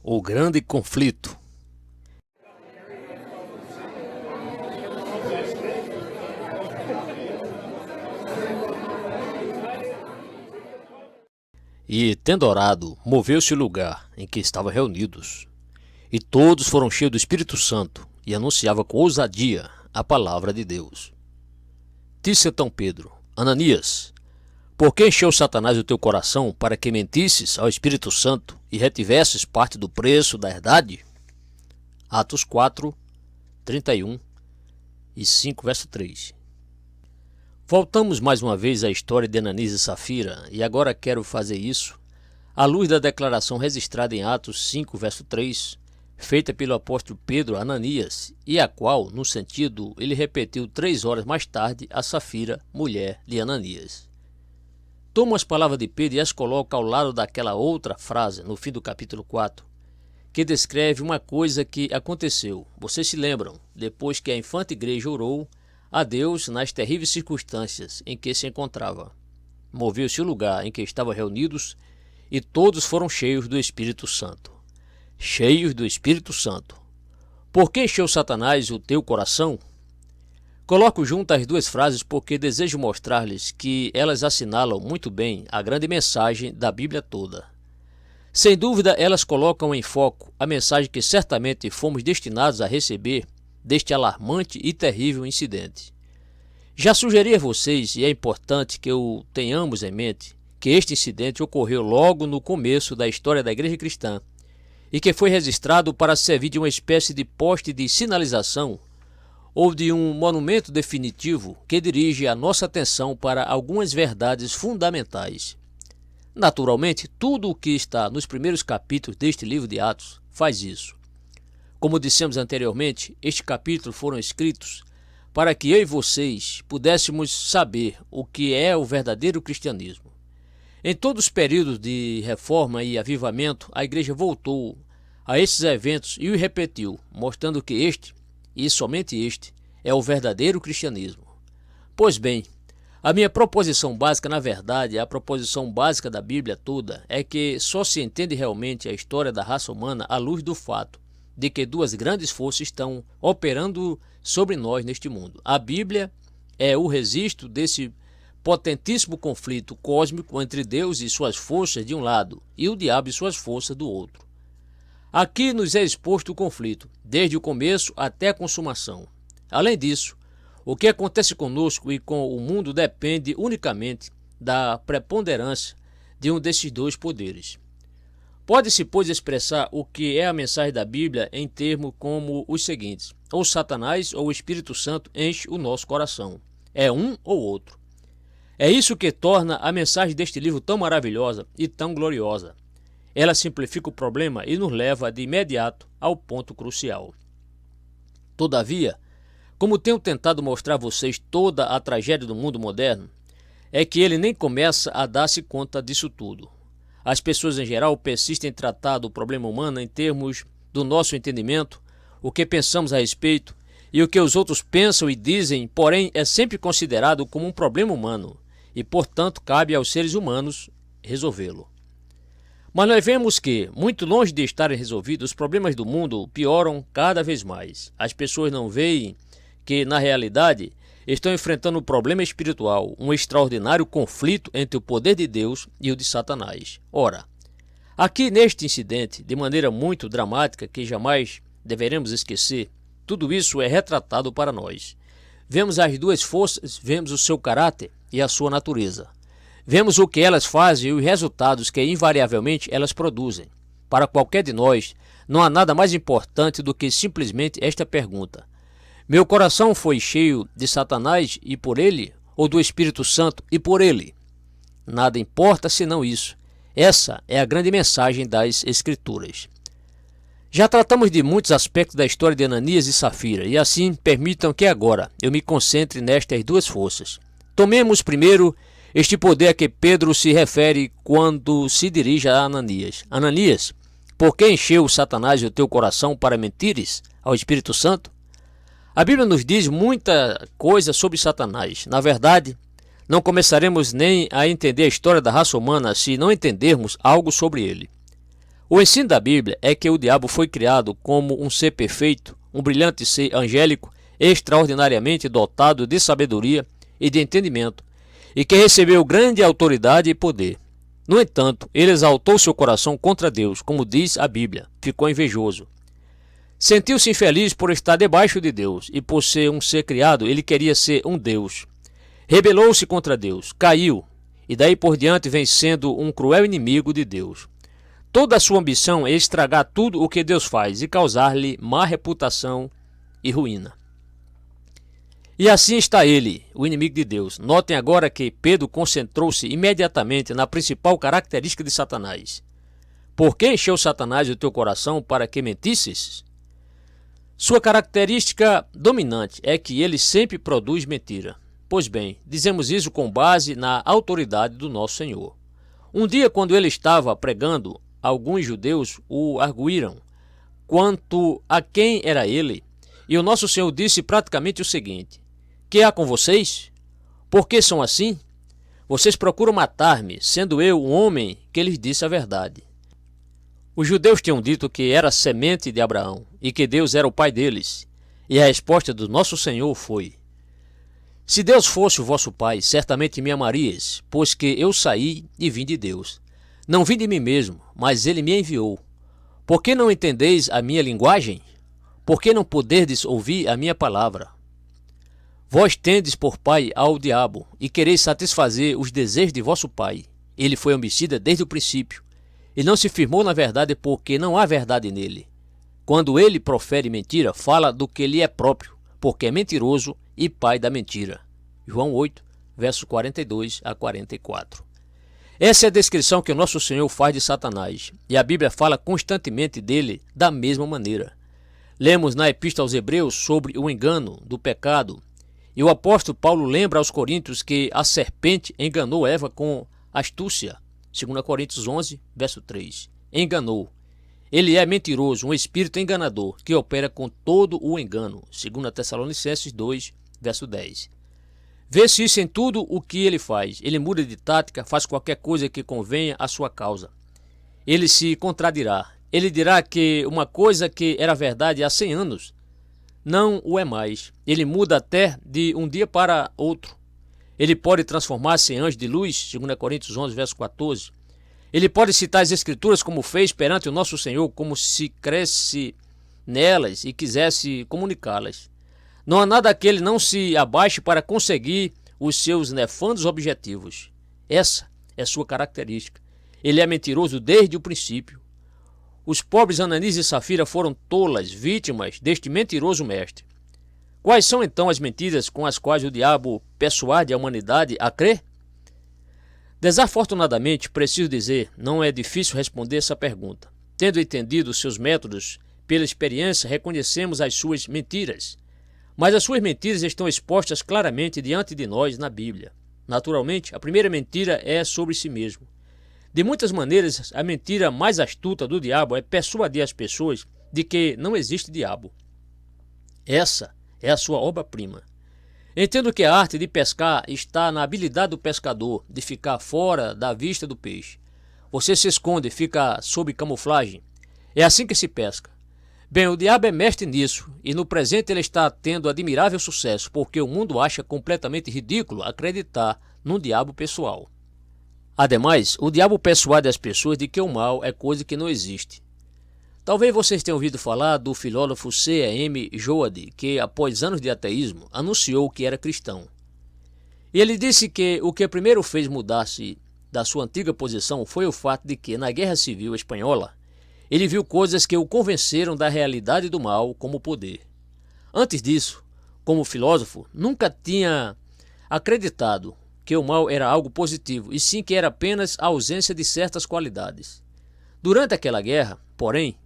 O grande conflito. E, tendo orado, moveu-se o lugar em que estavam reunidos, e todos foram cheios do Espírito Santo, e anunciava com ousadia a palavra de Deus. Disse então Pedro: Ananias, por que encheu Satanás o teu coração para que mentisses ao Espírito Santo e retivesses parte do preço da herdade? Atos 4, 31 e 5, verso 3. Voltamos mais uma vez à história de Ananias e Safira, e agora quero fazer isso à luz da declaração registrada em Atos 5, verso 3, feita pelo apóstolo Pedro a Ananias, e a qual, no sentido, ele repetiu 3 horas mais tarde a Safira, mulher de Ananias. Tomo as palavras de Pedro e as coloco ao lado daquela outra frase, no fim do capítulo 4, que descreve uma coisa que aconteceu. Vocês se lembram, depois que a infante igreja orou a Deus nas terríveis circunstâncias em que se encontrava. Moveu-se o lugar em que estavam reunidos e todos foram cheios do Espírito Santo. Cheios do Espírito Santo. Por que encheu Satanás o teu coração? Coloco junto as duas frases porque desejo mostrar-lhes que elas assinalam muito bem a grande mensagem da Bíblia toda. Sem dúvida, elas colocam em foco a mensagem que certamente fomos destinados a receber deste alarmante e terrível incidente. Já sugeri a vocês, e é importante que o tenhamos em mente, que este incidente ocorreu logo no começo da história da Igreja Cristã e que foi registrado para servir de uma espécie de poste de sinalização ou de um monumento definitivo que dirige a nossa atenção para algumas verdades fundamentais. Naturalmente, tudo o que está nos primeiros capítulos deste livro de Atos faz isso. Como dissemos anteriormente, estes capítulos foram escritos para que eu e vocês pudéssemos saber o que é o verdadeiro cristianismo. Em todos os períodos de reforma e avivamento, a igreja voltou a esses eventos e o repetiu, mostrando que este, e somente este, é o verdadeiro cristianismo. Pois bem, a minha proposição básica, na verdade, a proposição básica da Bíblia toda, é que só se entende realmente a história da raça humana à luz do fato de que 2 grandes forças estão operando sobre nós neste mundo. A Bíblia é o registro desse potentíssimo conflito cósmico entre Deus e suas forças de um lado e o diabo e suas forças do outro. Aqui nos é exposto o conflito, desde o começo até a consumação. Além disso, o que acontece conosco e com o mundo depende unicamente da preponderância de um desses 2 poderes. Pode-se, pois, expressar o que é a mensagem da Bíblia em termos como os seguintes: ou Satanás ou o Espírito Santo enche o nosso coração. É um ou outro. É isso que torna a mensagem deste livro tão maravilhosa e tão gloriosa. Ela simplifica o problema e nos leva de imediato ao ponto crucial. Todavia, como tenho tentado mostrar a vocês toda a tragédia do mundo moderno, é que ele nem começa a dar-se conta disso tudo. As pessoas em geral persistem em tratar do problema humano em termos do nosso entendimento, o que pensamos a respeito e o que os outros pensam e dizem, porém é sempre considerado como um problema humano e, portanto, cabe aos seres humanos resolvê-lo. Mas nós vemos que, muito longe de estarem resolvidos, os problemas do mundo pioram cada vez mais. As pessoas não veem que, na realidade, estão enfrentando um problema espiritual, um extraordinário conflito entre o poder de Deus e o de Satanás. Ora, aqui neste incidente, de maneira muito dramática que jamais deveremos esquecer, tudo isso é retratado para nós. Vemos as 2 forças, vemos o seu caráter e a sua natureza. Vemos o que elas fazem e os resultados que invariavelmente elas produzem. Para qualquer de nós, não há nada mais importante do que simplesmente esta pergunta: meu coração foi cheio de Satanás e por ele, ou do Espírito Santo e por ele? Nada importa senão isso. Essa é a grande mensagem das Escrituras. Já tratamos de muitos aspectos da história de Ananias e Safira, e assim permitam que agora eu me concentre nestas 2 forças. Tomemos primeiro este poder a que Pedro se refere quando se dirige a Ananias. Ananias, por que encheu Satanás o teu coração para mentires ao Espírito Santo? A Bíblia nos diz muita coisa sobre Satanás. Na verdade, não começaremos nem a entender a história da raça humana se não entendermos algo sobre ele. O ensino da Bíblia é que o diabo foi criado como um ser perfeito, um brilhante ser angélico, extraordinariamente dotado de sabedoria e de entendimento, e que recebeu grande autoridade e poder. No entanto, ele exaltou seu coração contra Deus, como diz a Bíblia, ficou invejoso. Sentiu-se infeliz por estar debaixo de Deus, e por ser um ser criado, ele queria ser um Deus. Rebelou-se contra Deus, caiu, e daí por diante vem sendo um cruel inimigo de Deus. Toda a sua ambição é estragar tudo o que Deus faz e causar-lhe má reputação e ruína. E assim está ele, o inimigo de Deus. Notem agora que Pedro concentrou-se imediatamente na principal característica de Satanás. Por que encheu Satanás o teu coração para que mentisses? Sua característica dominante é que ele sempre produz mentira. Pois bem, dizemos isso com base na autoridade do nosso Senhor. Um dia, quando ele estava pregando, alguns judeus o arguíram quanto a quem era ele, e o nosso Senhor disse praticamente o seguinte: que há com vocês? Por que são assim? Vocês procuram matar-me, sendo eu um homem que lhes disse a verdade. Os judeus tinham dito que era semente de Abraão e que Deus era o pai deles. E a resposta do nosso Senhor foi: se Deus fosse o vosso pai, certamente me amarias, pois que eu saí e vim de Deus. Não vim de mim mesmo, mas ele me enviou. Por que não entendeis a minha linguagem? Por que não poderdes ouvir a minha palavra? Vós tendes por pai ao diabo, e quereis satisfazer os desejos de vosso pai. Ele foi homicida desde o princípio, e não se firmou na verdade porque não há verdade nele. Quando ele profere mentira, fala do que lhe é próprio, porque é mentiroso e pai da mentira. João 8, versos 42 a 44. Essa é a descrição que o nosso Senhor faz de Satanás, e a Bíblia fala constantemente dele da mesma maneira. Lemos na Epístola aos Hebreus sobre o engano do pecado, e o apóstolo Paulo lembra aos Coríntios que a serpente enganou Eva com astúcia. 2 Coríntios 11, verso 3. Enganou. Ele é mentiroso, um espírito enganador, que opera com todo o engano. 2 Tessalonicenses 2, verso 10. Vê-se isso em tudo o que ele faz. Ele muda de tática, faz qualquer coisa que convenha à sua causa. Ele se contradirá. Ele dirá que uma coisa que era verdade há 100 anos não o é mais. Ele muda até de um dia para outro. Ele pode transformar-se em anjo de luz, 2 Coríntios 11, verso 14. Ele pode citar as Escrituras como fez perante o nosso Senhor, como se cresce nelas e quisesse comunicá-las. Não há nada que ele não se abaixe para conseguir os seus nefandos objetivos. Essa é sua característica. Ele é mentiroso desde o princípio. Os pobres Ananias e Safira foram tolas, vítimas deste mentiroso mestre. Quais são então as mentiras com as quais o diabo persuade a humanidade a crer? Desafortunadamente, preciso dizer, não é difícil responder essa pergunta. Tendo entendido os seus métodos, pela experiência reconhecemos as suas mentiras. Mas as suas mentiras estão expostas claramente diante de nós na Bíblia. Naturalmente, a primeira mentira é sobre si mesmo. De muitas maneiras, a mentira mais astuta do diabo é persuadir as pessoas de que não existe diabo. Essa é a sua obra-prima. Entendo que a arte de pescar está na habilidade do pescador de ficar fora da vista do peixe. Você se esconde, fica sob camuflagem. É assim que se pesca. Bem, o diabo é mestre nisso, e no presente ele está tendo admirável sucesso, porque o mundo acha completamente ridículo acreditar num diabo pessoal. Ademais, o diabo persuade as pessoas de que o mal é coisa que não existe. Talvez vocês tenham ouvido falar do filósofo C.M. Joad, que após anos de ateísmo, anunciou que era cristão. E ele disse que o que primeiro fez mudar-se da sua antiga posição foi o fato de que, na Guerra Civil Espanhola, ele viu coisas que o convenceram da realidade do mal como poder. Antes disso, como filósofo, nunca tinha acreditado que o mal era algo positivo, e sim que era apenas a ausência de certas qualidades. Durante aquela guerra, porém,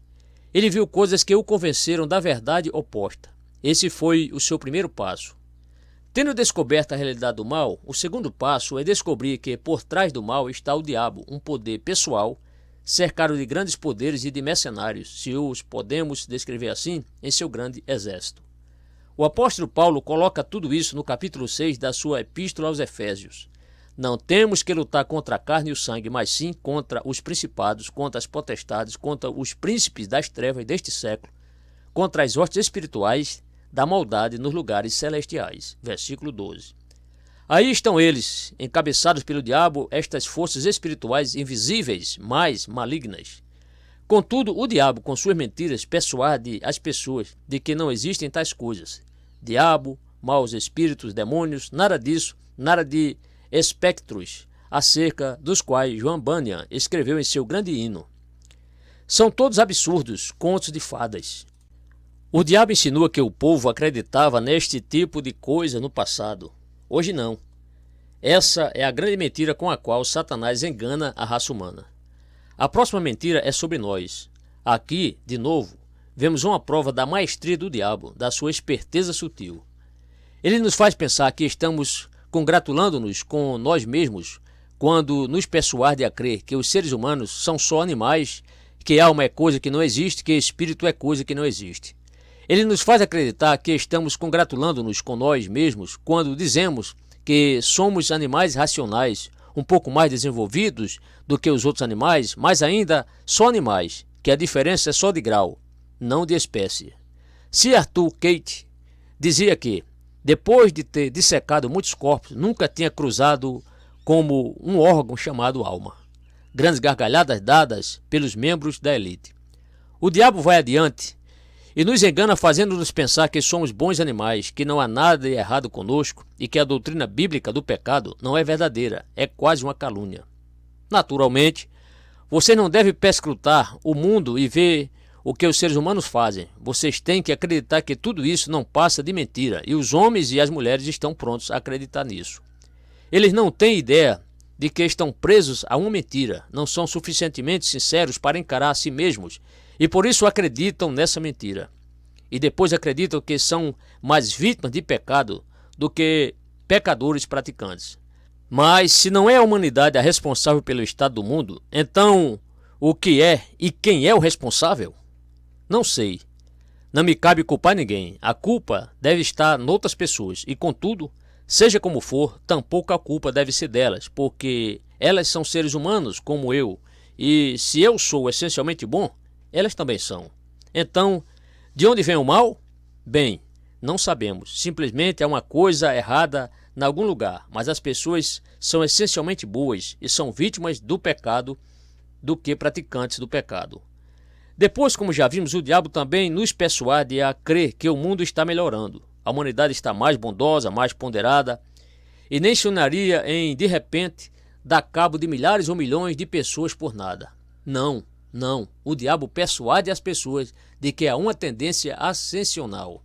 ele viu coisas que o convenceram da verdade oposta. Esse foi o seu primeiro passo. Tendo descoberto a realidade do mal, o segundo passo é descobrir que por trás do mal está o diabo, um poder pessoal, cercado de grandes poderes e de mercenários, se os podemos descrever assim, em seu grande exército. O apóstolo Paulo coloca tudo isso no capítulo 6 da sua Epístola aos Efésios. Não temos que lutar contra a carne e o sangue, mas sim contra os principados, contra as potestades, contra os príncipes das trevas deste século, contra as hostes espirituais da maldade nos lugares celestiais. Versículo 12. Aí estão eles, encabeçados pelo diabo, estas forças espirituais invisíveis, mais malignas. Contudo, o diabo, com suas mentiras, persuade as pessoas de que não existem tais coisas. Diabo, maus espíritos, demônios, nada disso, nada de espectros, acerca dos quais João Bunyan escreveu em seu grande hino. São todos absurdos, contos de fadas. O diabo insinua que o povo acreditava neste tipo de coisa no passado. Hoje não. Essa é a grande mentira com a qual Satanás engana a raça humana. A próxima mentira é sobre nós. Aqui, de novo, vemos uma prova da maestria do diabo, da sua esperteza sutil. Ele nos faz pensar que estamos congratulando-nos com nós mesmos quando nos persuade a crer que os seres humanos são só animais, que alma é coisa que não existe, que espírito é coisa que não existe. Ele nos faz acreditar que estamos congratulando-nos com nós mesmos quando dizemos que somos animais racionais, um pouco mais desenvolvidos do que os outros animais, mas ainda só animais, que a diferença é só de grau, não de espécie. Se Arthur Kate dizia que, depois de ter dissecado muitos corpos, nunca tinha cruzado como um órgão chamado alma. Grandes gargalhadas dadas pelos membros da elite. O diabo vai adiante e nos engana fazendo-nos pensar que somos bons animais, que não há nada de errado conosco e que a doutrina bíblica do pecado não é verdadeira, é quase uma calúnia. Naturalmente, você não deve perscrutar o mundo e ver o que os seres humanos fazem. Vocês têm que acreditar que tudo isso não passa de mentira e os homens e as mulheres estão prontos a acreditar nisso. Eles não têm ideia de que estão presos a uma mentira, não são suficientemente sinceros para encarar a si mesmos e por isso acreditam nessa mentira. E depois acreditam que são mais vítimas de pecado do que pecadores praticantes. Mas se não é a humanidade a responsável pelo estado do mundo, então o que é e quem é o responsável? Não sei. Não me cabe culpar ninguém. A culpa deve estar noutras pessoas. E contudo, seja como for, tampouco a culpa deve ser delas, porque elas são seres humanos como eu. E se eu sou essencialmente bom, elas também são. Então, de onde vem o mal? Bem, não sabemos. Simplesmente há uma coisa errada em algum lugar. Mas as pessoas são essencialmente boas e são vítimas do pecado do que praticantes do pecado. Depois, como já vimos, o diabo também nos persuade a crer que o mundo está melhorando. A humanidade está mais bondosa, mais ponderada, e nem sonharia em, de repente, dar cabo de milhares ou milhões de pessoas por nada. Não, não. O diabo persuade as pessoas de que há uma tendência ascensional.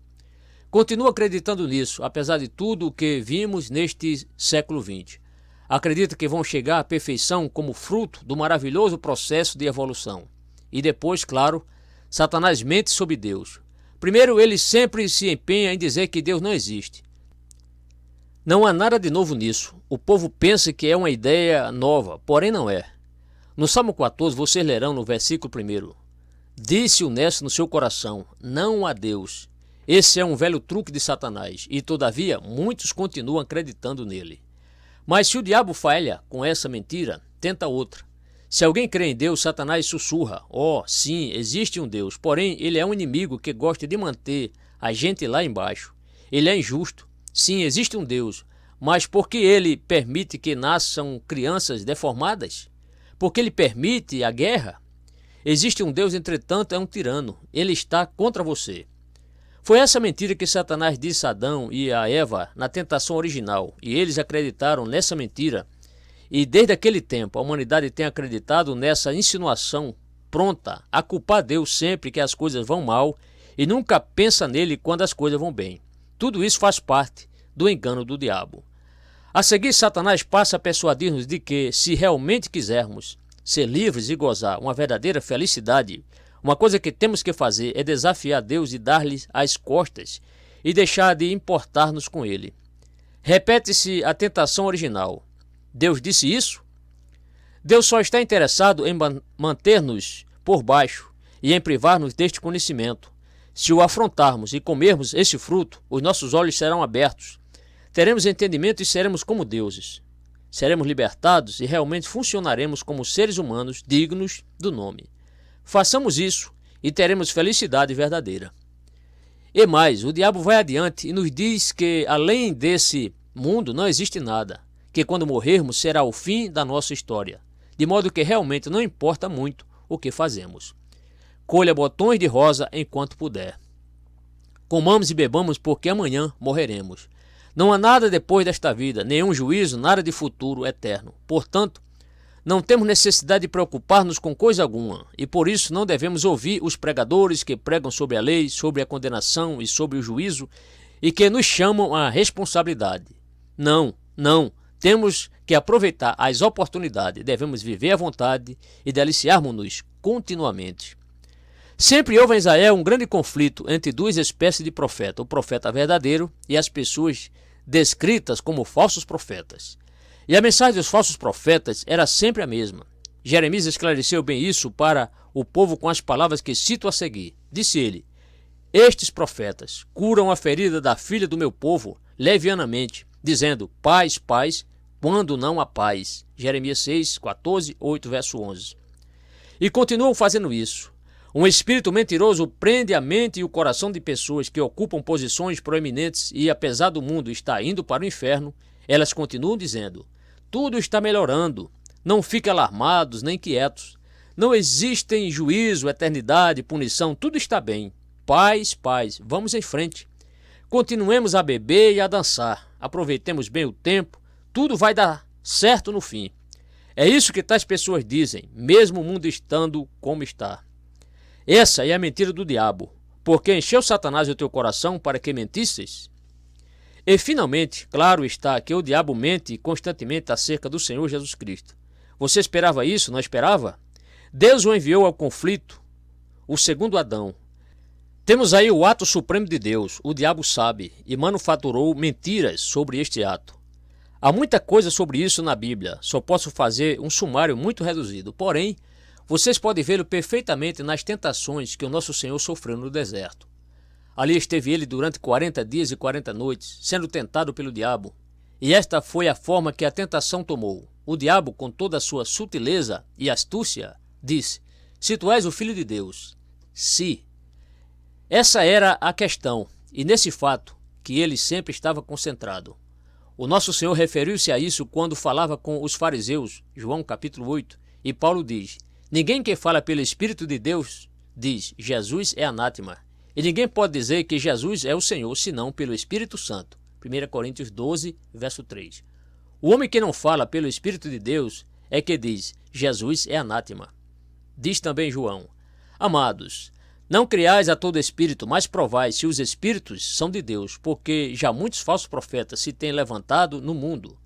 Continua acreditando nisso, apesar de tudo o que vimos neste século XX. Acredita que vão chegar à perfeição como fruto do maravilhoso processo de evolução. E depois, claro, Satanás mente sobre Deus. Primeiro, ele sempre se empenha em dizer que Deus não existe. Não há nada de novo nisso. O povo pensa que é uma ideia nova, porém não é. No Salmo 14, vocês lerão no versículo 1. Disse o nesto no seu coração, não há Deus. Esse é um velho truque de Satanás, e todavia muitos continuam acreditando nele. Mas se o diabo falha com essa mentira, tenta outra. Se alguém crê em Deus, Satanás sussurra, sim, existe um Deus, porém ele é um inimigo que gosta de manter a gente lá embaixo. Ele é injusto. Sim, existe um Deus, mas por que ele permite que nasçam crianças deformadas? Porque ele permite a guerra? Existe um Deus, entretanto, é um tirano. Ele está contra você. Foi essa mentira que Satanás disse a Adão e a Eva na tentação original, e eles acreditaram nessa mentira. E desde aquele tempo a humanidade tem acreditado nessa insinuação pronta a culpar Deus sempre que as coisas vão mal e nunca pensa nele quando as coisas vão bem. Tudo isso faz parte do engano do diabo. A seguir, Satanás passa a persuadir-nos de que, se realmente quisermos ser livres e gozar uma verdadeira felicidade, uma coisa que temos que fazer é desafiar Deus e dar-lhe as costas e deixar de importar-nos com ele. Repete-se a tentação original. Deus disse isso? Deus só está interessado em manter-nos por baixo e em privar-nos deste conhecimento. Se o afrontarmos e comermos esse fruto, os nossos olhos serão abertos. Teremos entendimento e seremos como deuses. seremos libertados e realmente funcionaremos como seres humanos dignos do nome. Façamos isso e teremos felicidade verdadeira. E mais, o diabo vai adiante e nos diz que além desse mundo não existe nada, que quando morrermos será o fim da nossa história, de modo que realmente não importa muito o que fazemos. Colha botões de rosa enquanto puder. Comamos e bebamos porque amanhã morreremos. Não há nada depois desta vida, nenhum juízo, nada de futuro eterno. Portanto, não temos necessidade de preocupar-nos com coisa alguma, e por isso não devemos ouvir os pregadores que pregam sobre a lei, sobre a condenação e sobre o juízo, e que nos chamam à responsabilidade. Não, temos que aproveitar as oportunidades, devemos viver à vontade e deliciarmos-nos continuamente. Sempre houve em Israel um grande conflito entre duas espécies de profeta, o profeta verdadeiro e as pessoas descritas como falsos profetas. E a mensagem dos falsos profetas era sempre a mesma. Jeremias esclareceu bem isso para o povo com as palavras que cito a seguir. Disse ele: estes profetas curam a ferida da filha do meu povo levianamente, dizendo paz, paz, quando não há paz. Jeremias 6, 14, 8, verso 11. E continuam fazendo isso. Um espírito mentiroso prende a mente e o coração de pessoas que ocupam posições proeminentes e, apesar do mundo estar indo para o inferno, elas continuam dizendo: tudo está melhorando, não fiquem alarmados nem quietos. Não existem juízo, eternidade, punição, tudo está bem. Paz, paz, vamos em frente. Continuemos a beber e a dançar, aproveitemos bem o tempo, tudo vai dar certo no fim. É isso que tais pessoas dizem, mesmo o mundo estando como está. Essa é a mentira do diabo, porque encheu Satanás o teu coração para que mentisses. E finalmente, claro está que o diabo mente constantemente acerca do Senhor Jesus Cristo. Você esperava isso? Não esperava? Deus o enviou ao conflito, o segundo Adão. Temos aí o ato supremo de Deus, o diabo sabe, e manufaturou mentiras sobre este ato. Há muita coisa sobre isso na Bíblia, só posso fazer um sumário muito reduzido. Porém, vocês podem vê-lo perfeitamente nas tentações que o nosso Senhor sofreu no deserto. Ali esteve ele durante 40 dias e 40 noites, sendo tentado pelo diabo. E esta foi a forma que a tentação tomou. O diabo, com toda a sua sutileza e astúcia, disse: se tu és o Filho de Deus. Se. Essa era a questão, e nesse fato que ele sempre estava concentrado. O nosso Senhor referiu-se a isso quando falava com os fariseus, João capítulo 8, e Paulo diz: ninguém que fala pelo Espírito de Deus diz, Jesus é anátema. E ninguém pode dizer que Jesus é o Senhor, senão pelo Espírito Santo. 1 Coríntios 12, verso 3. O homem que não fala pelo Espírito de Deus é que diz, Jesus é anátema. Diz também João: amados, não criais a todo espírito, mas provai se os espíritos são de Deus, porque já muitos falsos profetas se têm levantado no mundo.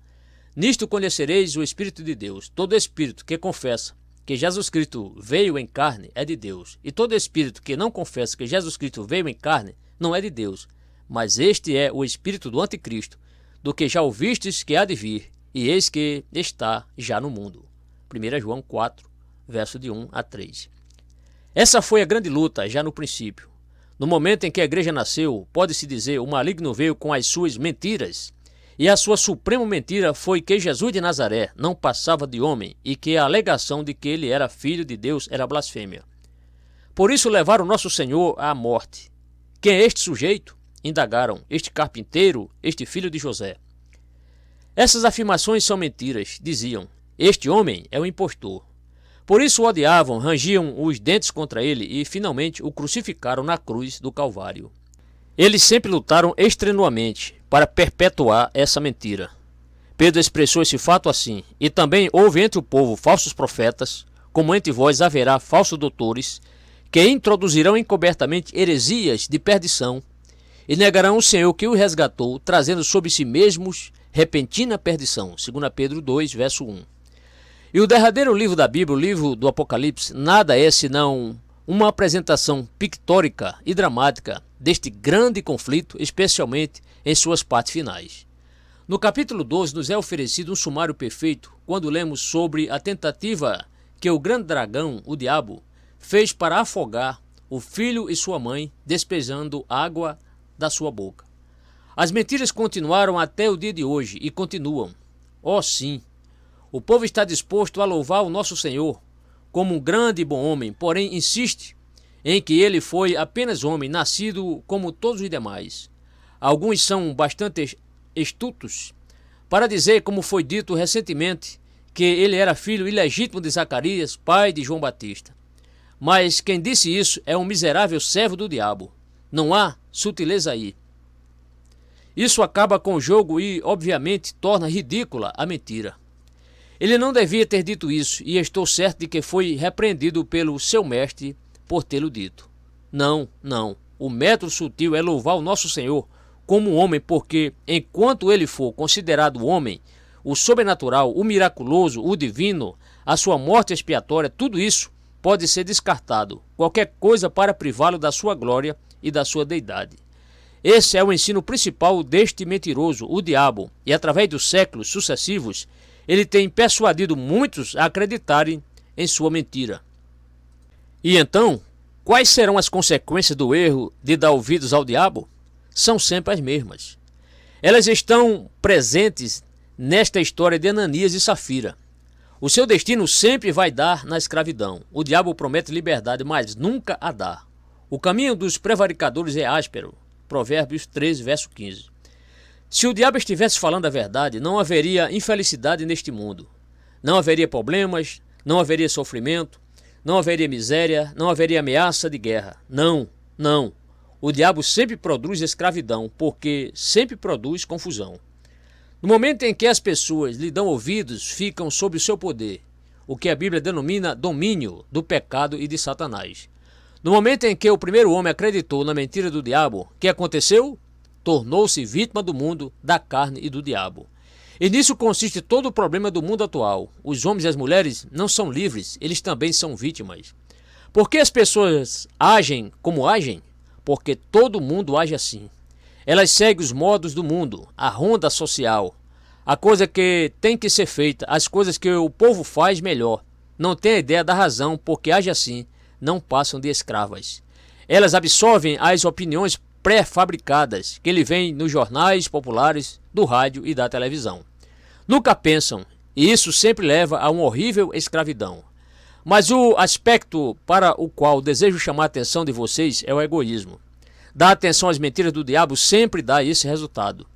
Nisto conhecereis o Espírito de Deus. Todo espírito que confessa que Jesus Cristo veio em carne é de Deus, e todo espírito que não confessa que Jesus Cristo veio em carne não é de Deus, mas este é o espírito do anticristo, do que já ouvistes que há de vir, e eis que está já no mundo. 1 João 4, verso de 1 a 3. Essa foi a grande luta já no princípio. No momento em que a igreja nasceu, pode-se dizer, o maligno veio com as suas mentiras, e a sua suprema mentira foi que Jesus de Nazaré não passava de homem e que a alegação de que ele era filho de Deus era blasfêmia. Por isso levaram nosso Senhor à morte. Quem é este sujeito? Indagaram. Este carpinteiro, este filho de José. Essas afirmações são mentiras, diziam. Este homem é o impostor. Por isso o odiavam, rangiam os dentes contra ele e finalmente o crucificaram na cruz do Calvário. Eles sempre lutaram extenuamente para perpetuar essa mentira. Pedro expressou esse fato assim: e também houve entre o povo falsos profetas, como entre vós haverá falsos doutores, que introduzirão encobertamente heresias de perdição, e negarão o Senhor que o resgatou, trazendo sobre si mesmos repentina perdição. 2 Pedro 2, verso 1. E o derradeiro livro da Bíblia, o livro do Apocalipse, nada é senão uma apresentação pictórica e dramática deste grande conflito, especialmente em suas partes finais. No capítulo 12 nos é oferecido um sumário perfeito quando lemos sobre a tentativa que o grande dragão, o diabo, fez para afogar o filho e sua mãe, despejando água da sua boca. As mentiras continuaram até o dia de hoje e continuam. Oh sim, O povo está disposto a louvar o nosso Senhor como um grande e bom homem, porém insiste em que ele foi apenas homem, nascido como todos os demais. Alguns são bastante astutos para dizer, como foi dito recentemente, que ele era filho ilegítimo de Zacarias, pai de João Batista. Mas quem disse isso é um miserável servo do diabo. Não há sutileza aí. Isso acaba com o jogo e, obviamente, torna ridícula a mentira. Ele não devia ter dito isso, e estou certo de que foi repreendido pelo seu mestre por tê-lo dito. Não, não. O método sutil é louvar o nosso Senhor como homem, porque enquanto ele for considerado homem, o sobrenatural, o miraculoso, o divino, a sua morte expiatória, tudo isso pode ser descartado. Qualquer coisa para privá-lo da sua glória e da sua deidade. Esse é o ensino principal deste mentiroso, o diabo, e através dos séculos sucessivos, ele tem persuadido muitos a acreditarem em sua mentira. E então, quais serão as consequências do erro de dar ouvidos ao diabo? São sempre as mesmas. Elas estão presentes nesta história de Ananias e Safira. O seu destino sempre vai dar na escravidão. O diabo promete liberdade, mas nunca a dá. O caminho dos prevaricadores é áspero. Provérbios 13, verso 15. Se o diabo estivesse falando a verdade, não haveria infelicidade neste mundo. Não haveria problemas, não haveria sofrimento, não haveria miséria, não haveria ameaça de guerra. Não, não. O diabo sempre produz escravidão, porque sempre produz confusão. No momento em que as pessoas lhe dão ouvidos, ficam sob o seu poder, o que a Bíblia denomina domínio do pecado e de Satanás. No momento em que o primeiro homem acreditou na mentira do diabo, o que aconteceu? Tornou-se vítima do mundo, da carne e do diabo. E nisso consiste todo o problema do mundo atual. Os homens e as mulheres não são livres, eles também são vítimas. Por que as pessoas agem como agem? Porque todo mundo age assim. Elas seguem os modos do mundo, a ronda social, a coisa que tem que ser feita, as coisas que o povo faz melhor. Não tem a ideia da razão, porque age assim, não passam de escravas. Elas absorvem as opiniões pré-fabricadas que lhe vêm nos jornais populares, do rádio e da televisão. Nunca pensam, e isso sempre leva a uma horrível escravidão. Mas o aspecto para o qual desejo chamar a atenção de vocês é o egoísmo. Dar atenção às mentiras do diabo sempre dá esse resultado.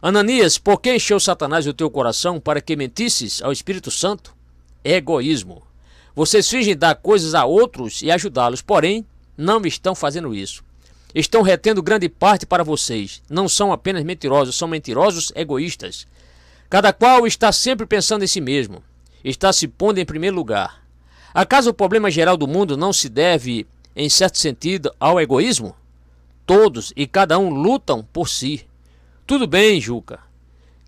Ananias, por que encheu Satanás o teu coração para que mentisses ao Espírito Santo? Egoísmo. Vocês fingem dar coisas a outros e ajudá-los, porém, não estão fazendo isso. Estão retendo grande parte para vocês. Não são apenas mentirosos, são mentirosos egoístas. Cada qual está sempre pensando em si mesmo. Está se pondo em primeiro lugar. Acaso o problema geral do mundo não se deve, em certo sentido, ao egoísmo? Todos e cada um lutam por si. Tudo bem, Juca.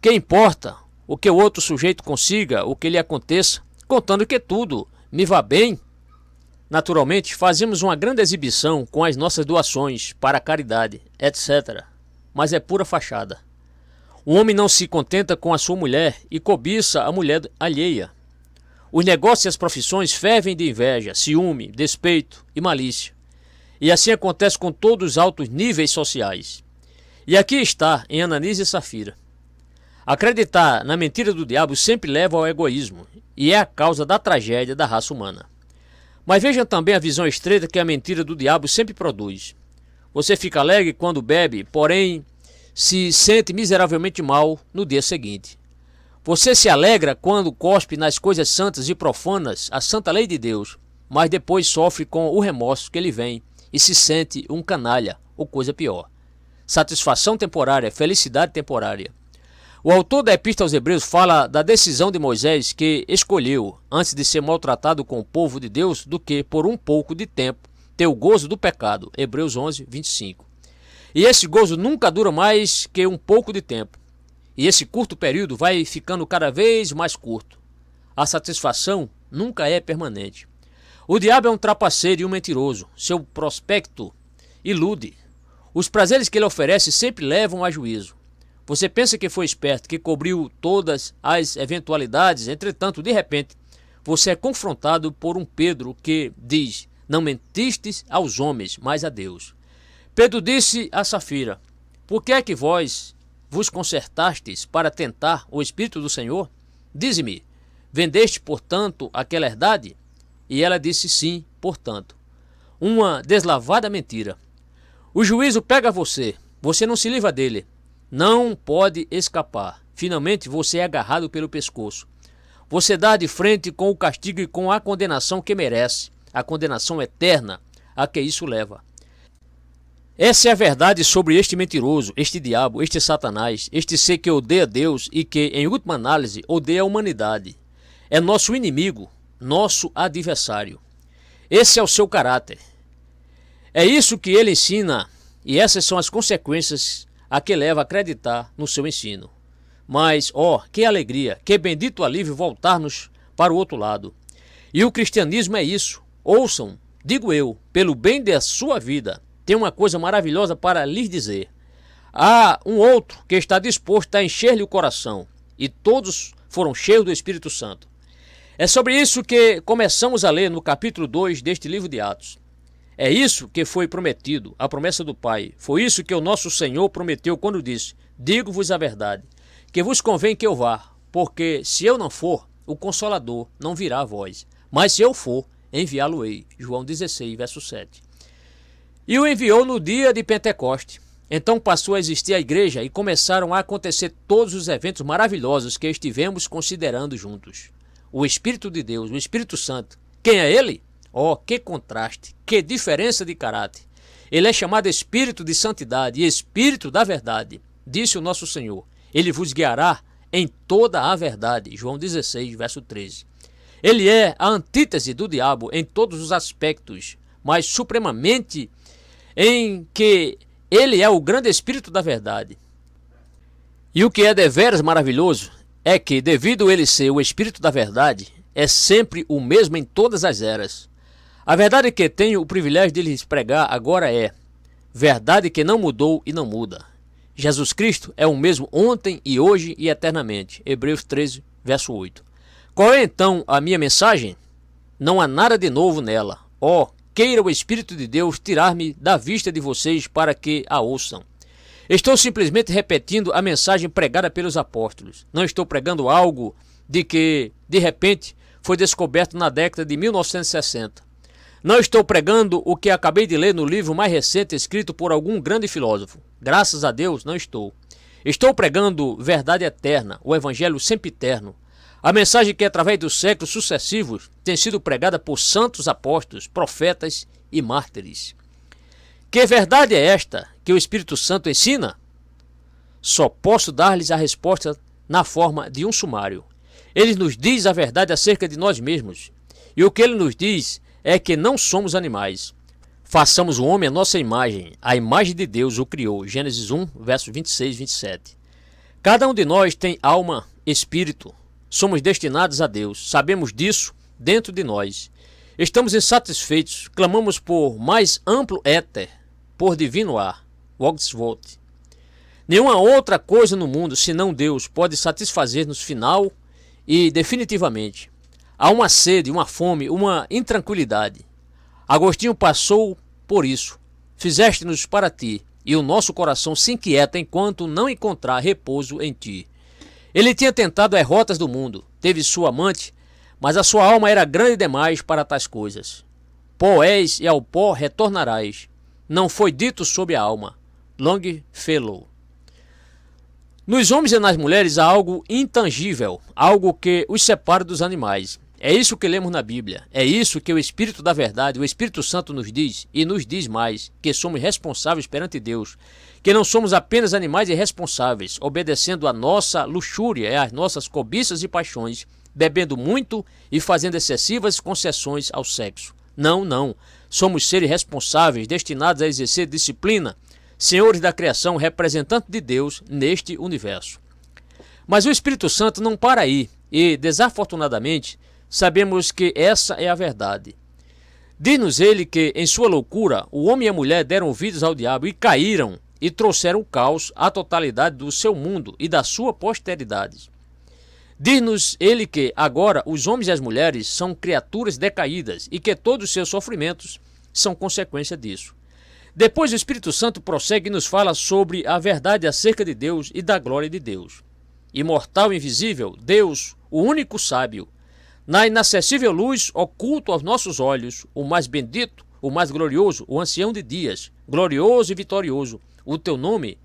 Que importa o que o outro sujeito consiga, o que lhe aconteça, contando que tudo me vá bem? Naturalmente, fazemos uma grande exibição com as nossas doações para a caridade, etc. Mas é pura fachada. O homem não se contenta com a sua mulher e cobiça a mulher alheia. Os negócios e as profissões fervem de inveja, ciúme, despeito e malícia. E assim acontece com todos os altos níveis sociais. E aqui está, em Ananias e Safira. Acreditar na mentira do diabo sempre leva ao egoísmo, e é a causa da tragédia da raça humana. Mas vejam também a visão estreita que a mentira do diabo sempre produz. Você fica alegre quando bebe, porém se sente miseravelmente mal no dia seguinte. Você se alegra quando cospe nas coisas santas e profanas a santa lei de Deus, mas depois sofre com o remorso que lhe vem e se sente um canalha ou coisa pior. Satisfação temporária, felicidade temporária. O autor da Epístola aos Hebreus fala da decisão de Moisés que escolheu, antes de ser maltratado com o povo de Deus, do que, por um pouco de tempo, ter o gozo do pecado. Hebreus 11, 25. E esse gozo nunca dura mais que um pouco de tempo. E esse curto período vai ficando cada vez mais curto. A satisfação nunca é permanente. O diabo é um trapaceiro e um mentiroso. Seu prospecto ilude. Os prazeres que ele oferece sempre levam a juízo. Você pensa que foi esperto, que cobriu todas as eventualidades, entretanto, de repente, você é confrontado por um Pedro que diz: não mentistes aos homens, mas a Deus. Pedro disse a Safira: por que é que vós vos concertastes para tentar o Espírito do Senhor? Dize-me, Vendeste, portanto, aquela herdade? E ela disse sim, portanto. Uma deslavada mentira. O juízo pega você. Você não se livra dele. Não pode escapar. Finalmente você é agarrado pelo pescoço. Você dá de frente com o castigo e com a condenação que merece. A condenação eterna a que isso leva. Essa é a verdade sobre este mentiroso, este diabo, este Satanás, este ser que odeia Deus e que, em última análise, odeia a humanidade. É nosso inimigo, nosso adversário. Esse é o seu caráter. É isso que ele ensina e essas são as consequências a que leva a acreditar no seu ensino. Mas, que alegria, que bendito alívio voltar-nos para o outro lado. E o cristianismo é isso. Ouçam, digo eu, pelo bem da sua vida, tem uma coisa maravilhosa para lhes dizer. Há um outro que está disposto a encher-lhe o coração, e todos foram cheios do Espírito Santo. É sobre isso que começamos a ler no capítulo 2 deste livro de Atos. É isso que foi prometido, a promessa do Pai. Foi isso que o nosso Senhor prometeu quando disse: digo-vos a verdade, que vos convém que eu vá, porque se eu não for, o Consolador não virá a vós. Mas se eu for, enviá-lo-ei. João 16, verso 7. E o enviou no dia de Pentecoste. Então passou a existir a igreja e começaram a acontecer todos os eventos maravilhosos que estivemos considerando juntos. O Espírito de Deus, o Espírito Santo. Quem é ele? Que contraste, que diferença de caráter. Ele é chamado Espírito de Santidade e Espírito da Verdade. Disse o nosso Senhor: ele vos guiará em toda a verdade. João 16, verso 13. Ele é a antítese do diabo em todos os aspectos, mas supremamente em que ele é o grande Espírito da Verdade. E o que é deveras maravilhoso é que, devido a ele ser o Espírito da Verdade, é sempre o mesmo em todas as eras. A verdade que tenho o privilégio de lhes pregar agora é verdade que não mudou e não muda. Jesus Cristo é o mesmo ontem e hoje e eternamente. Hebreus 13, verso 8. Qual é então a minha mensagem? Não há nada de novo nela. Queira o Espírito de Deus tirar-me da vista de vocês para que a ouçam. Estou simplesmente repetindo a mensagem pregada pelos apóstolos. Não estou pregando algo de que, de repente, foi descoberto na década de 1960. Não estou pregando o que acabei de ler no livro mais recente escrito por algum grande filósofo. Graças a Deus, não estou. Estou pregando verdade eterna, o Evangelho sempiterno. A mensagem que, através dos séculos sucessivos, tem sido pregada por santos apóstolos, profetas e mártires. Que verdade é esta que o Espírito Santo ensina? Só posso dar-lhes a resposta na forma de um sumário. Ele nos diz a verdade acerca de nós mesmos. E o que ele nos diz é que não somos animais. Façamos o homem à nossa imagem. A imagem de Deus o criou. Gênesis 1, versos 26 e 27. Cada um de nós tem alma, espírito. Somos destinados a Deus. Sabemos disso dentro de nós. Estamos insatisfeitos. Clamamos por mais amplo éter, por divino ar. Wordsworth. Nenhuma outra coisa no mundo, senão Deus, pode satisfazer-nos final e definitivamente. Há uma sede, uma fome, uma intranquilidade. Agostinho passou por isso. Fizeste-nos para ti, e o nosso coração se inquieta enquanto não encontrar repouso em ti. Ele tinha tentado as rotas do mundo, teve sua amante, mas a sua alma era grande demais para tais coisas. Pó és e ao pó retornarás. Não foi dito sobre a alma. Longfellow. Nos homens e nas mulheres há algo intangível, algo que os separa dos animais. É isso que lemos na Bíblia. É isso que o Espírito da Verdade, o Espírito Santo nos diz, e nos diz mais, que somos responsáveis perante Deus, que não somos apenas animais irresponsáveis, obedecendo à nossa luxúria e às nossas cobiças e paixões, bebendo muito e fazendo excessivas concessões ao sexo. Não, não. Somos seres responsáveis, destinados a exercer disciplina, senhores da criação, representantes de Deus neste universo. Mas o Espírito Santo não para aí, e, desafortunadamente, sabemos que essa é a verdade. Diz-nos ele que, em sua loucura, o homem e a mulher deram ouvidos ao diabo e caíram e trouxeram o caos à totalidade do seu mundo e da sua posteridade. Diz-nos ele que, agora, os homens e as mulheres são criaturas decaídas e que todos os seus sofrimentos são consequência disso. Depois o Espírito Santo prossegue e nos fala sobre a verdade acerca de Deus e da glória de Deus. Imortal e invisível, Deus, o único sábio, Na inacessível luz, oculto aos nossos olhos, o mais bendito, o mais glorioso, o ancião de dias, glorioso e vitorioso, o teu nome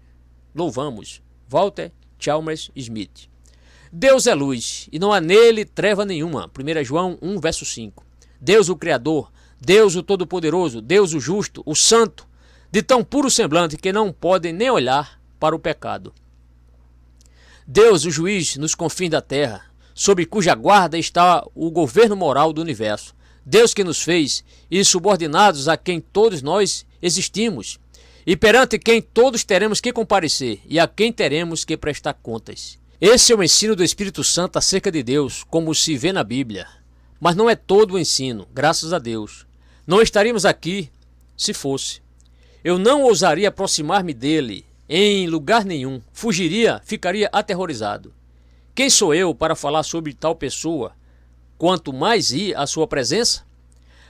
louvamos. Walter Chalmers Smith. Deus é luz, e não há nele treva nenhuma. 1 João 1, verso 5. Deus o Criador, Deus o Todo-Poderoso, Deus o Justo, o Santo, de tão puro semblante que não podem nem olhar para o pecado. Deus o Juiz nos confins da terra, sob cuja guarda está o governo moral do universo. Deus que nos fez, e subordinados a quem todos nós existimos, e perante quem todos teremos que comparecer, e a quem teremos que prestar contas. Esse é o ensino do Espírito Santo acerca de Deus, como se vê na Bíblia. Mas não é todo o ensino, graças a Deus. Não estaríamos aqui se fosse. Eu não ousaria aproximar-me dele em lugar nenhum. Fugiria, ficaria aterrorizado. Quem sou eu para falar sobre tal pessoa, quanto mais ir à sua presença?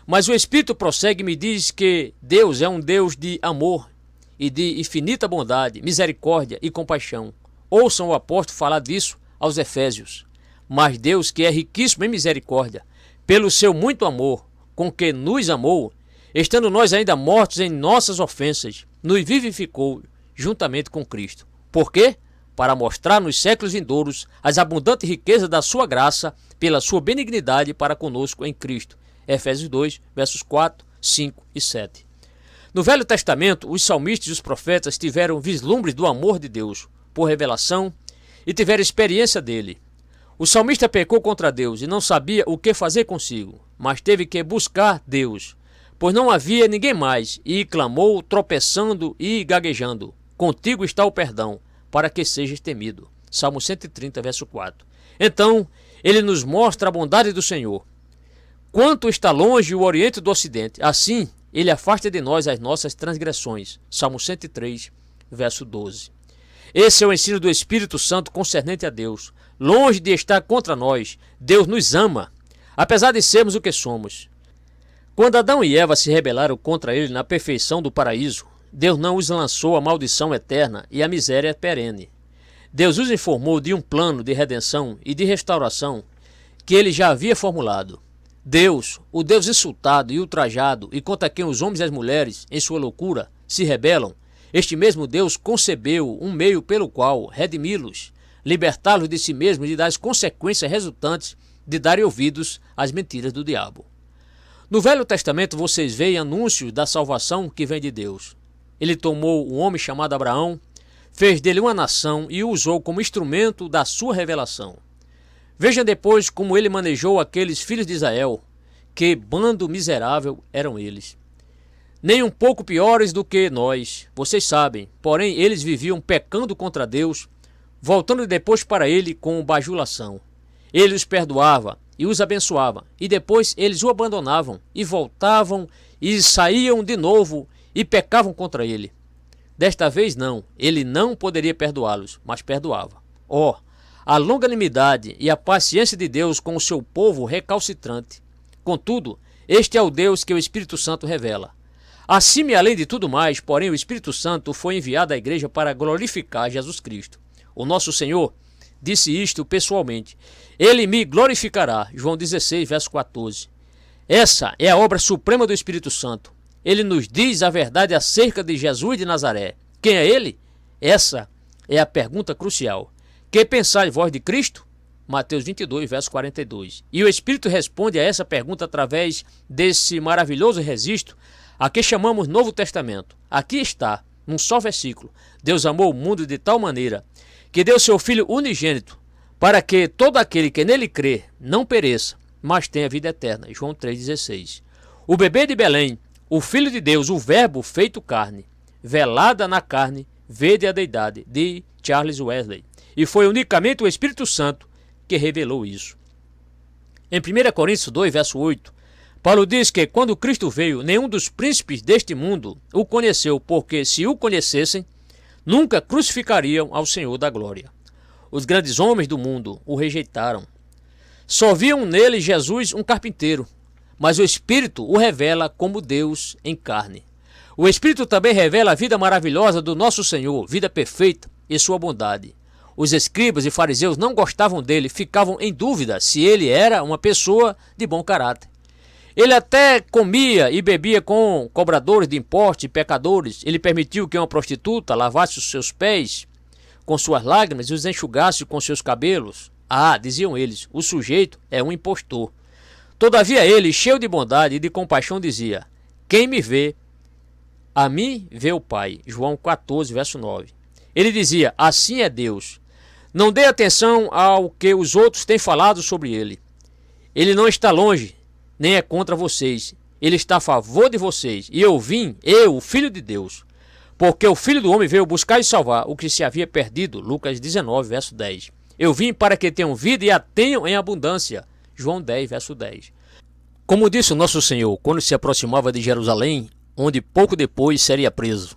Mas o Espírito prossegue e me diz que Deus é um Deus de amor e de infinita bondade, misericórdia e compaixão. Ouçam o apóstolo falar disso aos Efésios. Mas Deus, que é riquíssimo em misericórdia, pelo seu muito amor, com que nos amou, estando nós ainda mortos em nossas ofensas, nos vivificou juntamente com Cristo. Por quê? Para mostrar nos séculos vindouros as abundantes riquezas da sua graça, pela sua benignidade para conosco em Cristo. Efésios 2, versos 4, 5 e 7. No Velho Testamento, os salmistas e os profetas tiveram vislumbres do amor de Deus, por revelação, e tiveram experiência dele. O salmista pecou contra Deus e não sabia o que fazer consigo, mas teve que buscar Deus, pois não havia ninguém mais, e clamou, tropeçando e gaguejando: contigo está o perdão, para que sejas temido. Salmo 130, verso 4. Então, ele nos mostra a bondade do Senhor. Quanto está longe o Oriente do Ocidente, assim ele afasta de nós as nossas transgressões. Salmo 103, verso 12. Esse é o ensino do Espírito Santo concernente a Deus. Longe de estar contra nós, Deus nos ama, apesar de sermos o que somos. Quando Adão e Eva se rebelaram contra ele na perfeição do paraíso, Deus não os lançou a maldição eterna e a miséria perene. Deus os informou de um plano de redenção e de restauração que ele já havia formulado. Deus, o Deus insultado e ultrajado, e contra quem os homens e as mulheres, em sua loucura, se rebelam, este mesmo Deus concebeu um meio pelo qual redimi-los, libertá-los de si mesmos e das consequências resultantes de darem ouvidos às mentiras do diabo. No Velho Testamento vocês veem anúncios da salvação que vem de Deus. Ele tomou um homem chamado Abraão, fez dele uma nação e o usou como instrumento da sua revelação. Vejam depois como ele manejou aqueles filhos de Israel, que bando miserável eram eles. Nem um pouco piores do que nós, vocês sabem, porém eles viviam pecando contra Deus, voltando depois para ele com bajulação. Ele os perdoava e os abençoava, e depois eles o abandonavam e voltavam e saíam de novo e pecavam contra ele. Desta vez não, ele não poderia perdoá-los, mas perdoava. A longanimidade e a paciência de Deus com o seu povo recalcitrante. Contudo, este é o Deus que o Espírito Santo revela. Acima e além de tudo mais, porém, o Espírito Santo foi enviado à igreja para glorificar Jesus Cristo. O nosso Senhor disse isto pessoalmente: ele me glorificará. João 16, verso 14. Essa é a obra suprema do Espírito Santo. Ele nos diz a verdade acerca de Jesus de Nazaré. Quem é ele? Essa é a pergunta crucial. Que pensais vós de Cristo? Mateus 22, verso 42. E o Espírito responde a essa pergunta através desse maravilhoso registro a que chamamos Novo Testamento. Aqui está, num só versículo: Deus amou o mundo de tal maneira que deu seu Filho unigênito, para que todo aquele que nele crê não pereça, mas tenha vida eterna. João 3,16. O bebê de Belém, o Filho de Deus, o Verbo feito carne, velada na carne, vede a deidade, de Charles Wesley. E foi unicamente o Espírito Santo que revelou isso. Em 1 Coríntios 2, verso 8, Paulo diz que quando Cristo veio, nenhum dos príncipes deste mundo o conheceu, porque se o conhecessem, nunca crucificariam ao Senhor da glória. Os grandes homens do mundo o rejeitaram. Só viam nele Jesus um carpinteiro, mas o Espírito o revela como Deus em carne. O Espírito também revela a vida maravilhosa do nosso Senhor, vida perfeita e sua bondade. Os escribas e fariseus não gostavam dele, ficavam em dúvida se ele era uma pessoa de bom caráter. Ele até comia e bebia com cobradores de impostos e pecadores. Ele permitiu que uma prostituta lavasse os seus pés com suas lágrimas e os enxugasse com seus cabelos. Ah, diziam eles, o sujeito é um impostor. Todavia ele, cheio de bondade e de compaixão, dizia: quem me vê, a mim vê o Pai. João 14, verso 9. Ele dizia: assim é Deus. Não dê atenção ao que os outros têm falado sobre ele. Ele não está longe, nem é contra vocês. Ele está a favor de vocês. E eu vim, o Filho de Deus, porque o Filho do Homem veio buscar e salvar o que se havia perdido. Lucas 19, verso 10. Eu vim para que tenham vida e a tenham em abundância. João 10, verso 10. Como disse o nosso Senhor quando se aproximava de Jerusalém, onde pouco depois seria preso: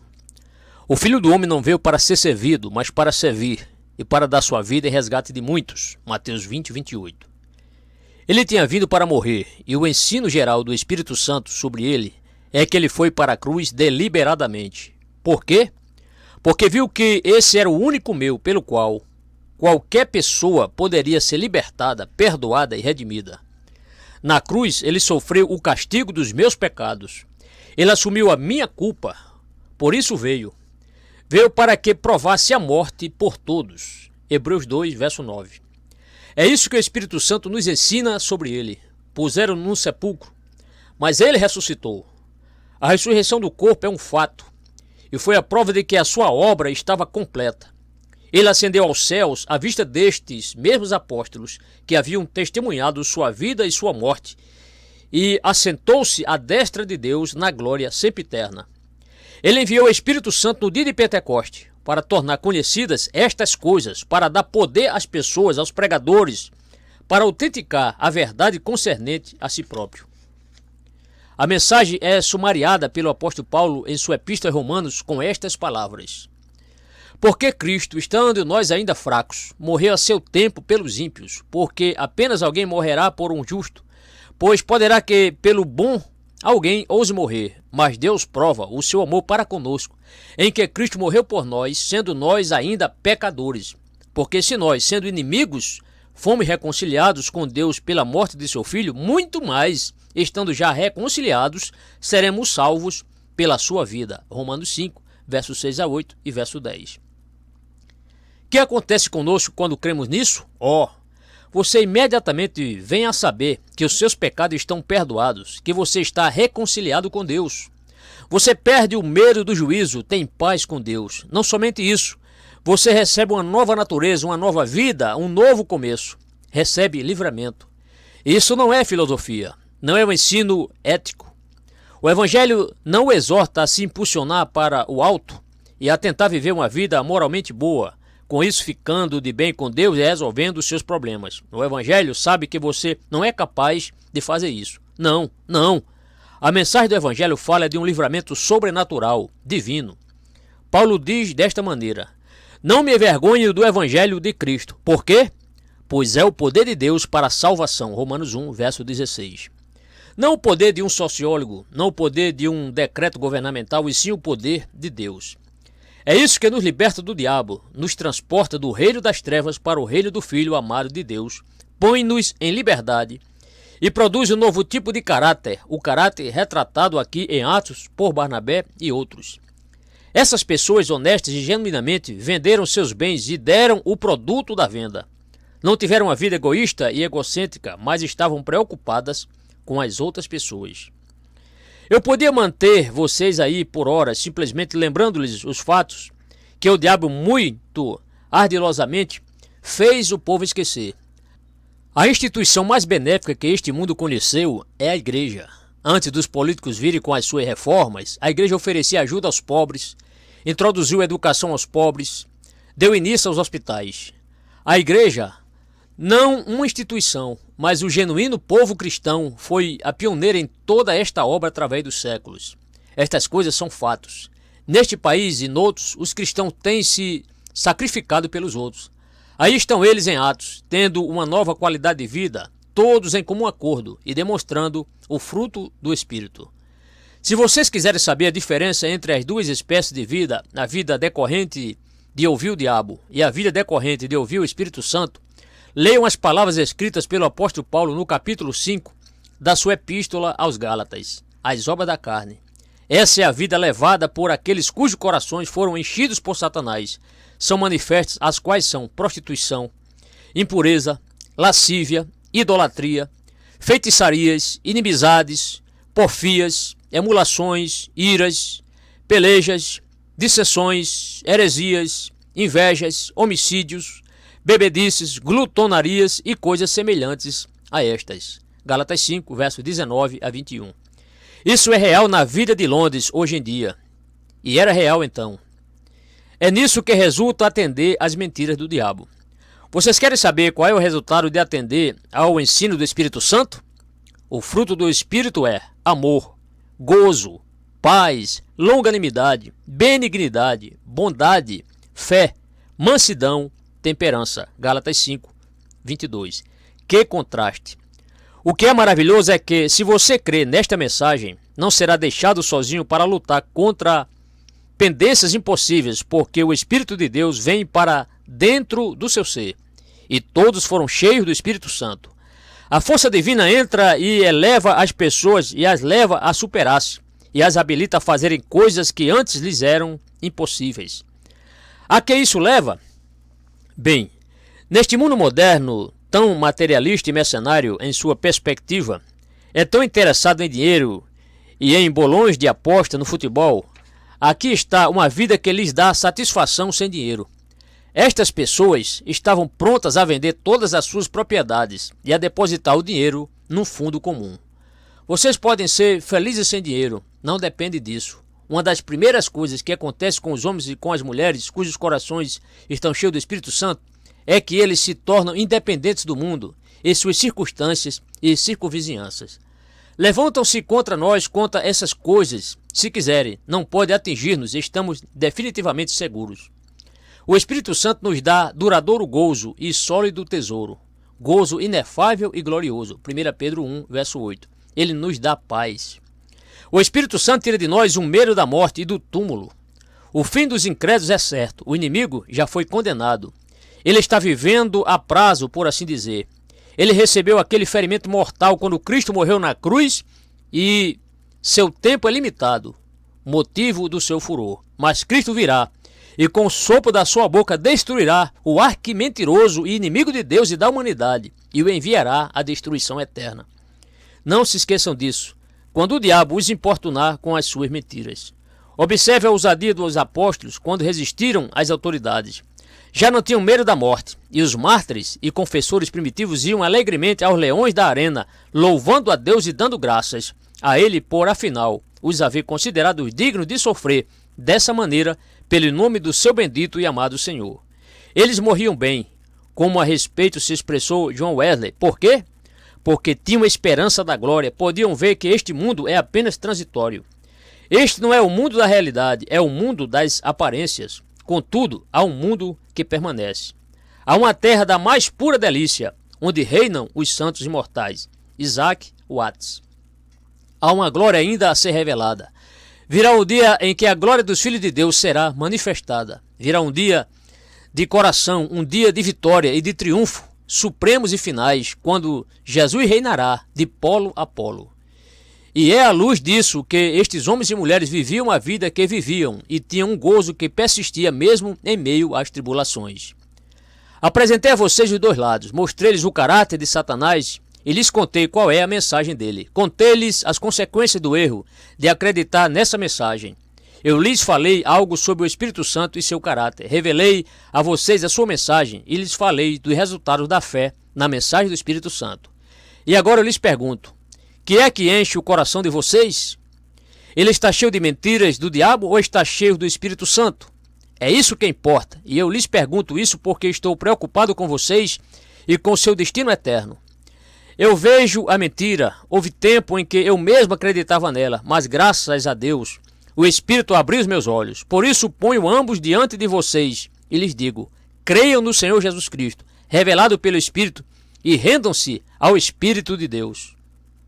o Filho do Homem não veio para ser servido, mas para servir, e para dar sua vida em resgate de muitos. Mateus 20, 28. Ele tinha vindo para morrer, e o ensino geral do Espírito Santo sobre ele é que ele foi para a cruz deliberadamente. Por quê? Porque viu que esse era o único meio pelo qual qualquer pessoa poderia ser libertada, perdoada e redimida. Na cruz ele sofreu o castigo dos meus pecados. Ele assumiu a minha culpa. Por isso veio. Veio para que provasse a morte por todos. Hebreus 2, verso 9. É isso que o Espírito Santo nos ensina sobre ele. Puseram num sepulcro, mas ele ressuscitou. A ressurreição do corpo é um fato, e foi a prova de que a sua obra estava completa. Ele ascendeu aos céus à vista destes mesmos apóstolos que haviam testemunhado sua vida e sua morte, e assentou-se à destra de Deus na glória sempiterna. Ele enviou o Espírito Santo no dia de Pentecoste para tornar conhecidas estas coisas, para dar poder às pessoas, aos pregadores, para autenticar a verdade concernente a si próprio. A mensagem é sumariada pelo apóstolo Paulo em sua epístola a Romanos com estas palavras: porque Cristo, estando nós ainda fracos, morreu a seu tempo pelos ímpios, porque apenas alguém morrerá por um justo, pois poderá que pelo bom alguém ouse morrer, mas Deus prova o seu amor para conosco, em que Cristo morreu por nós, sendo nós ainda pecadores. Porque se nós, sendo inimigos, fomos reconciliados com Deus pela morte de seu Filho, muito mais, estando já reconciliados, seremos salvos pela sua vida. Romanos 5, versos 6 a 8 e verso 10. O que acontece conosco quando cremos nisso? Você imediatamente vem a saber que os seus pecados estão perdoados, que você está reconciliado com Deus. Você perde o medo do juízo, tem paz com Deus. Não somente isso, você recebe uma nova natureza, uma nova vida, um novo começo. Recebe livramento. Isso não é filosofia, não é um ensino ético. O Evangelho não o exorta a se impulsionar para o alto e a tentar viver uma vida moralmente boa, com isso ficando de bem com Deus e resolvendo os seus problemas. O Evangelho sabe que você não é capaz de fazer isso. Não. A mensagem do Evangelho fala de um livramento sobrenatural, divino. Paulo diz desta maneira: não me envergonhe do Evangelho de Cristo. Por quê? Pois é o poder de Deus para a salvação. Romanos 1, verso 16. Não o poder de um sociólogo, não o poder de um decreto governamental, e sim o poder de Deus. É isso que nos liberta do diabo, nos transporta do reino das trevas para o reino do Filho amado de Deus, põe-nos em liberdade e produz um novo tipo de caráter, o caráter retratado aqui em Atos por Barnabé e outros. Essas pessoas honestas e genuinamente venderam seus bens e deram o produto da venda. Não tiveram uma vida egoísta e egocêntrica, mas estavam preocupadas com as outras pessoas. Eu podia manter vocês aí por horas, simplesmente lembrando-lhes os fatos que o diabo muito ardilosamente fez o povo esquecer. A instituição mais benéfica que este mundo conheceu é a igreja. Antes dos políticos virem com as suas reformas, a igreja oferecia ajuda aos pobres, introduziu educação aos pobres, deu início aos hospitais. A igreja, não uma instituição, mas o genuíno povo cristão, foi a pioneira em toda esta obra através dos séculos. Estas coisas são fatos. Neste país e noutros, os cristãos têm se sacrificado pelos outros. Aí estão eles em Atos, tendo uma nova qualidade de vida, todos em comum acordo e demonstrando o fruto do Espírito. Se vocês quiserem saber a diferença entre as duas espécies de vida, a vida decorrente de ouvir o diabo e a vida decorrente de ouvir o Espírito Santo, leiam as palavras escritas pelo apóstolo Paulo no capítulo 5 da sua epístola aos Gálatas, as obras da carne. Essa é a vida levada por aqueles cujos corações foram enchidos por Satanás. São manifestas as quais são prostituição, impureza, lascívia, idolatria, feitiçarias, inimizades, porfias, emulações, iras, pelejas, dissensões, heresias, invejas, homicídios, bebedices, glutonarias e coisas semelhantes a estas. Gálatas 5, versos 19 a 21. Isso é real na vida de Londres hoje em dia. E era real então. É nisso que resulta atender às mentiras do diabo. Vocês querem saber qual é o resultado de atender ao ensino do Espírito Santo? O fruto do Espírito é amor, gozo, paz, longanimidade, benignidade, bondade, fé, mansidão, temperança. Gálatas 5, 22. Que contraste! O que é maravilhoso é que, se você crê nesta mensagem, não será deixado sozinho para lutar contra pendências impossíveis, porque o Espírito de Deus vem para dentro do seu ser, e todos foram cheios do Espírito Santo. A força divina entra e eleva as pessoas e as leva a superar-se, e as habilita a fazerem coisas que antes lhes eram impossíveis. A que isso leva? Bem, neste mundo moderno, tão materialista e mercenário em sua perspectiva, é tão interessado em dinheiro e em bolões de aposta no futebol, aqui está uma vida que lhes dá satisfação sem dinheiro. Estas pessoas estavam prontas a vender todas as suas propriedades e a depositar o dinheiro num fundo comum. Vocês podem ser felizes sem dinheiro, não depende disso. Uma das primeiras coisas que acontece com os homens e com as mulheres cujos corações estão cheios do Espírito Santo é que eles se tornam independentes do mundo e suas circunstâncias e circunvizinhanças. Levantam-se contra nós, contra essas coisas, se quiserem, não pode atingir-nos, estamos definitivamente seguros. O Espírito Santo nos dá duradouro gozo e sólido tesouro, gozo inefável e glorioso. 1 Pedro 1, verso 8. Ele nos dá paz. O Espírito Santo tira de nós o medo da morte e do túmulo. O fim dos incrédulos é certo, o inimigo já foi condenado. Ele está vivendo a prazo, por assim dizer. Ele recebeu aquele ferimento mortal quando Cristo morreu na cruz e seu tempo é limitado, motivo do seu furor. Mas Cristo virá e com o sopro da sua boca destruirá o arquimentiroso e inimigo de Deus e da humanidade e o enviará à destruição eterna. Não se esqueçam disso, quando o diabo os importunar com as suas mentiras. Observe a ousadia dos apóstolos quando resistiram às autoridades. Já não tinham medo da morte, e os mártires e confessores primitivos iam alegremente aos leões da arena, louvando a Deus e dando graças a ele por, afinal, os haver considerado dignos de sofrer dessa maneira pelo nome do seu bendito e amado Senhor. Eles morriam bem, como a respeito se expressou John Wesley. Por quê? Porque tinham a esperança da glória, podiam ver que este mundo é apenas transitório. Este não é o mundo da realidade, é o mundo das aparências. Contudo, há um mundo que permanece. Há uma terra da mais pura delícia, onde reinam os santos imortais. Isaac Watts. Há uma glória ainda a ser revelada. Virá o dia em que a glória dos filhos de Deus será manifestada. Virá um dia de coração, um dia de vitória e de triunfo, supremos e finais, quando Jesus reinará de polo a polo. E é à luz disso que estes homens e mulheres viviam a vida que viviam e tinham um gozo que persistia mesmo em meio às tribulações. Apresentei a vocês os dois lados, mostrei-lhes o caráter de Satanás e lhes contei qual é a mensagem dele. Contei-lhes as consequências do erro de acreditar nessa mensagem. Eu lhes falei algo sobre o Espírito Santo e seu caráter. Revelei a vocês a sua mensagem e lhes falei dos resultados da fé na mensagem do Espírito Santo. E agora eu lhes pergunto, que é que enche o coração de vocês? Ele está cheio de mentiras do diabo ou está cheio do Espírito Santo? É isso que importa, e eu lhes pergunto isso porque estou preocupado com vocês e com seu destino eterno. Eu vejo a mentira, houve tempo em que eu mesmo acreditava nela, mas graças a Deus, o Espírito abriu os meus olhos. Por isso ponho ambos diante de vocês e lhes digo, creiam no Senhor Jesus Cristo, revelado pelo Espírito, e rendam-se ao Espírito de Deus.